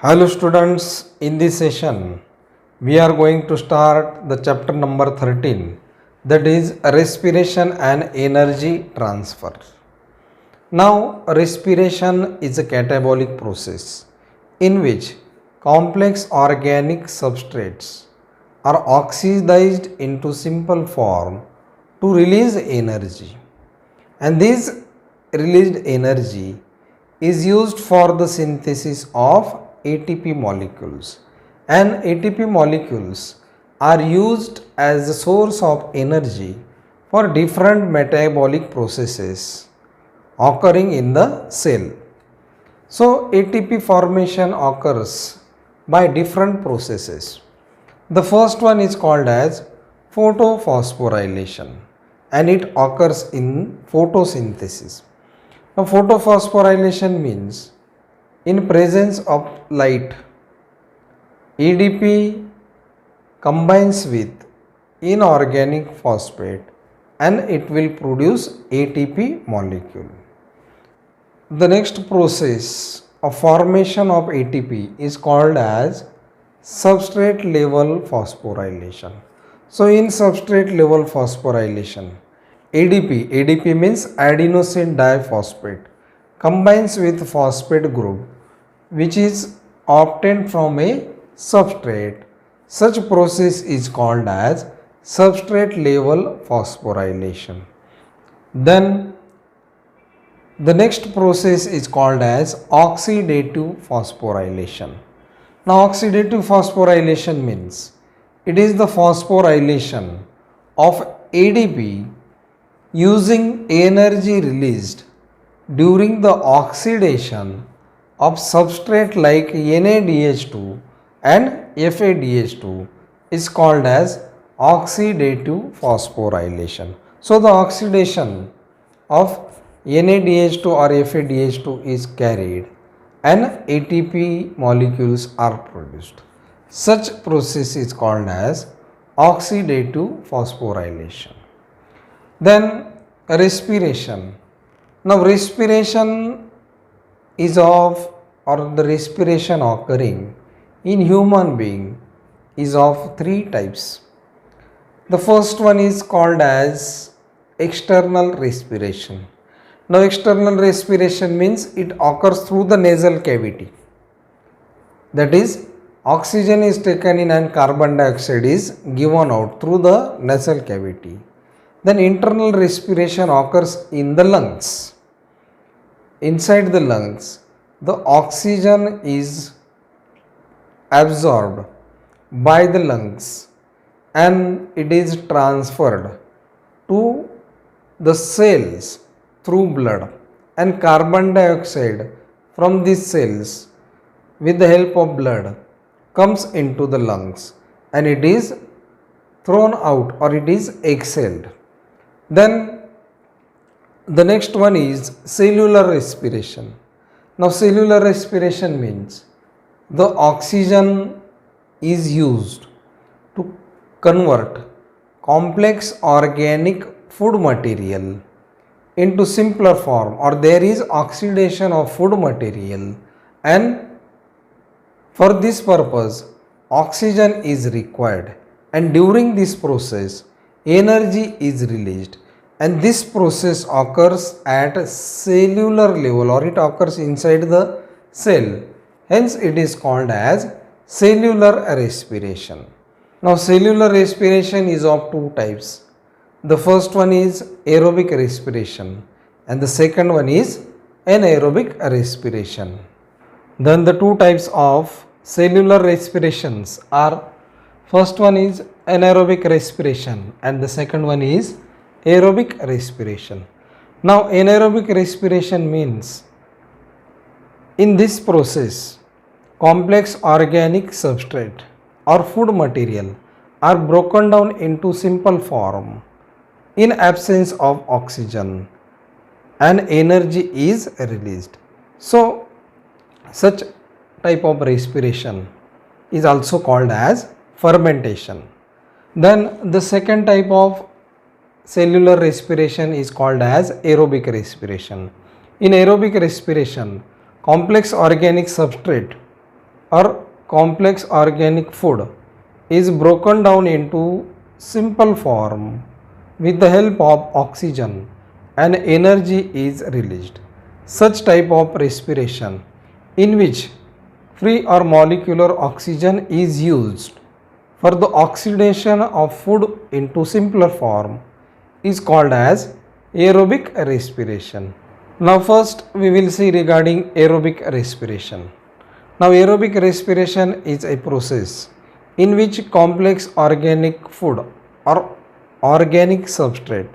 Hello students, in this session we are going to start the chapter number 13, that is respiration and energy transfer. Now respiration is a catabolic process in which complex organic substrates are oxidized into simple form to release energy, and this released energy is used for the synthesis of ATP molecules, and ATP molecules are used as a source of energy for different metabolic processes occurring in the cell. So ATP formation occurs by different processes. The first one is called as photophosphorylation, and it occurs in photosynthesis. Now photophosphorylation means in presence of light, ADP combines with inorganic phosphate and it will produce ATP molecule. The next process of formation of ATP is called as substrate level phosphorylation. So in substrate level phosphorylation, ADP means adenosine diphosphate, combines with phosphate group which is obtained from a substrate. Such process is called as substrate level phosphorylation. Then the next process is called as oxidative phosphorylation. Now oxidative phosphorylation means it is the phosphorylation of ADP using energy released during the oxidation of substrate like NADH2 and FADH2 is called as oxidative phosphorylation. So the oxidation of NADH2 or FADH2 is carried and ATP molecules are produced. Such process is called as oxidative phosphorylation. Then respiration. Now respiration is of, or the respiration occurring in human being is of three types. The first one is called as external respiration. Now external respiration means it occurs through the nasal cavity. That is, oxygen is taken in and carbon dioxide is given out through the nasal cavity. Then internal respiration occurs in the lungs. Inside the lungs, the oxygen is absorbed by the lungs and it is transferred to the cells through blood, and carbon dioxide from these cells with the help of blood comes into the lungs and it is thrown out or it is exhaled. Then the next one is cellular respiration. Now cellular respiration means the oxygen is used to convert complex organic food material into simpler form, or there is oxidation of food material, and for this purpose oxygen is required, and during this process energy is released, and this process occurs at cellular level or it occurs inside the cell. Hence it is called as cellular respiration. Now cellular respiration is of two types. The first one is aerobic respiration and the second one is anaerobic respiration. Then the two types of cellular respirations are, first one is anaerobic respiration and the second one is aerobic respiration. Now anaerobic respiration means in this process complex organic substrate or food material are broken down into simple form in absence of oxygen and energy is released. So such type of respiration is also called as fermentation. Then the second type of cellular respiration is called as aerobic respiration. In aerobic respiration, complex organic substrate or complex organic food is broken down into simple form with the help of oxygen and energy is released. Such type of respiration in which free or molecular oxygen is used for the oxidation of food into simpler form is called as aerobic respiration. Now first we will see regarding aerobic respiration. Now aerobic respiration is a process in which complex organic food or organic substrate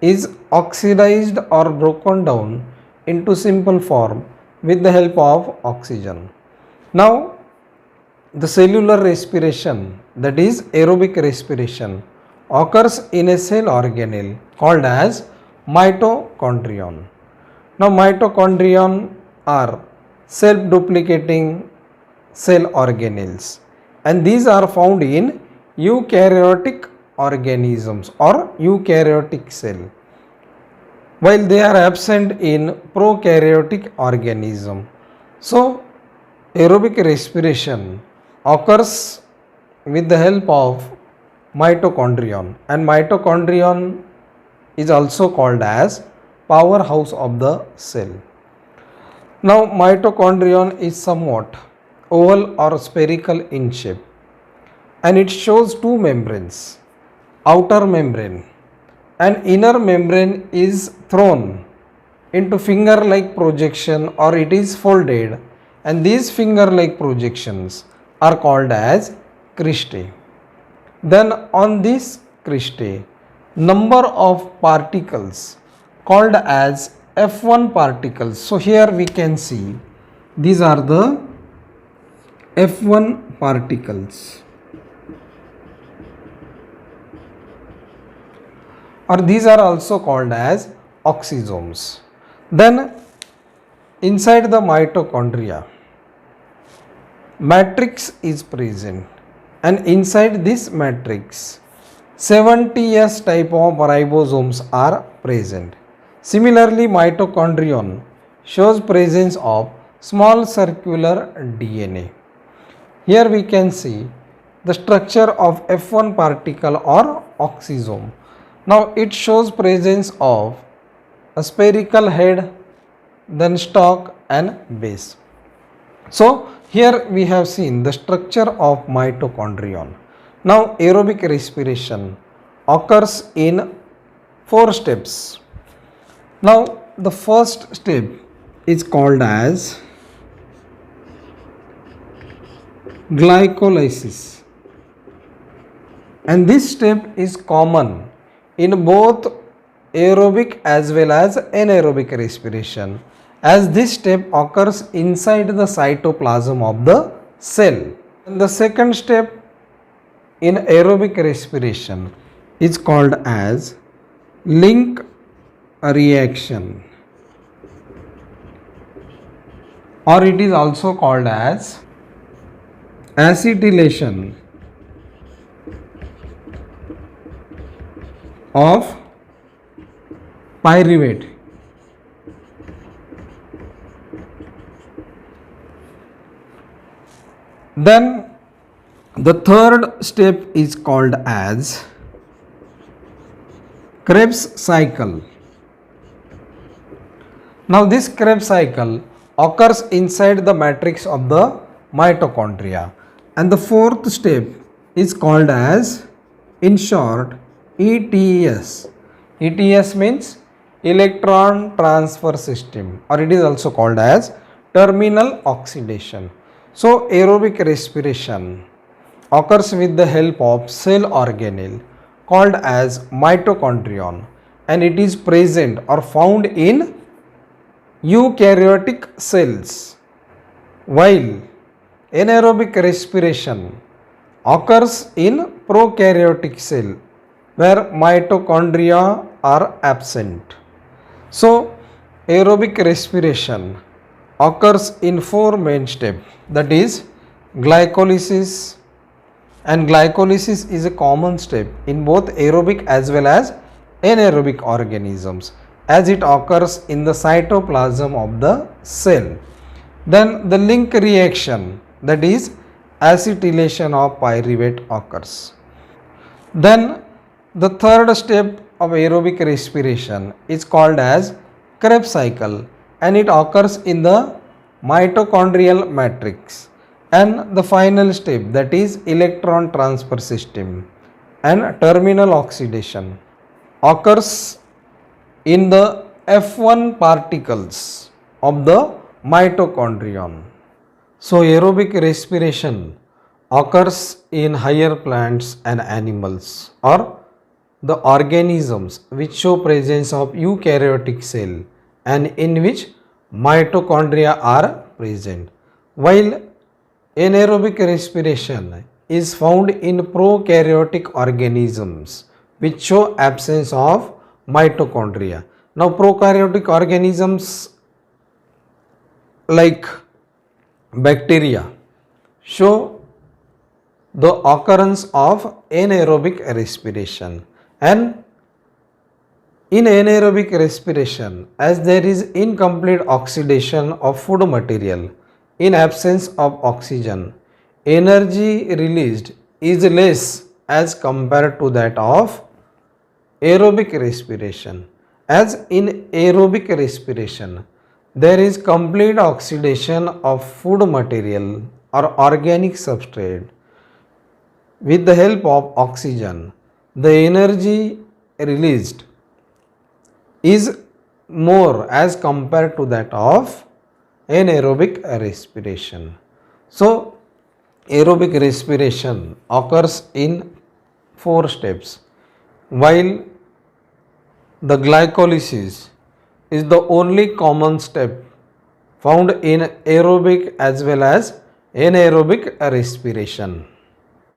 is oxidized or broken down into simple form with the help of oxygen. Now the cellular respiration, that is aerobic respiration, occurs in a cell organelle called as mitochondrion. Now mitochondrion are self-duplicating cell organelles and these are found in eukaryotic organisms or eukaryotic cell, while they are absent in prokaryotic organism. So aerobic respiration occurs with the help of mitochondrion, and mitochondrion is also called as powerhouse of the cell. Now mitochondrion is somewhat oval or spherical in shape and it shows two membranes, outer membrane and inner membrane is thrown into finger like projection or it is folded, and these finger like projections are called as cristae. Then on this cristae, number of particles called as F1 particles. So here we can see these are the F1 particles, or these are also called as oxysomes. Then inside the mitochondria, matrix is present, and inside this matrix 70S type of ribosomes are present. Similarly, mitochondrion shows presence of small circular DNA. Here we can see the structure of F1 particle or oxysome. Now it shows presence of a spherical head, then stalk and base. So here we have seen the structure of mitochondrion. Now aerobic respiration occurs in 4 steps. Now the first step is called as glycolysis, and this step is common in both aerobic as well as anaerobic respiration, as this step occurs inside the cytoplasm of the cell. And the second step in aerobic respiration is called as link reaction, or it is also called as acetylation of pyruvate. Then the third step is called as Krebs cycle. Now this Krebs cycle occurs inside the matrix of the mitochondria, and the fourth step is called as, in short, ETS. ETS means electron transfer system, or it is also called as terminal oxidation. So aerobic respiration occurs with the help of cell organelle called as mitochondrion, and it is present or found in eukaryotic cells, while anaerobic respiration occurs in prokaryotic cell where mitochondria are absent. So aerobic respiration occurs in 4 main steps, that is glycolysis, and glycolysis is a common step in both aerobic as well as anaerobic organisms, as it occurs in the cytoplasm of the cell. Then the link reaction that is acetylation of pyruvate occurs. Then the third step of aerobic respiration is called as Krebs cycle, and it occurs in the mitochondrial matrix. And the final step, that is electron transfer system and terminal oxidation, occurs in the F1 particles of the mitochondrion. So aerobic respiration occurs in higher plants and animals, or the organisms which show presence of eukaryotic cell and in which mitochondria are present, while anaerobic respiration is found in prokaryotic organisms which show absence of mitochondria. Now prokaryotic organisms like bacteria show the occurrence of anaerobic respiration. And in anaerobic respiration, as there is incomplete oxidation of food material in absence of oxygen, energy released is less as compared to that of aerobic respiration. As in aerobic respiration, there is complete oxidation of food material or organic substrate with the help of oxygen. The energy released is more as compared to that of anaerobic respiration. So aerobic respiration occurs in 4 steps, while the glycolysis is the only common step found in aerobic as well as anaerobic respiration.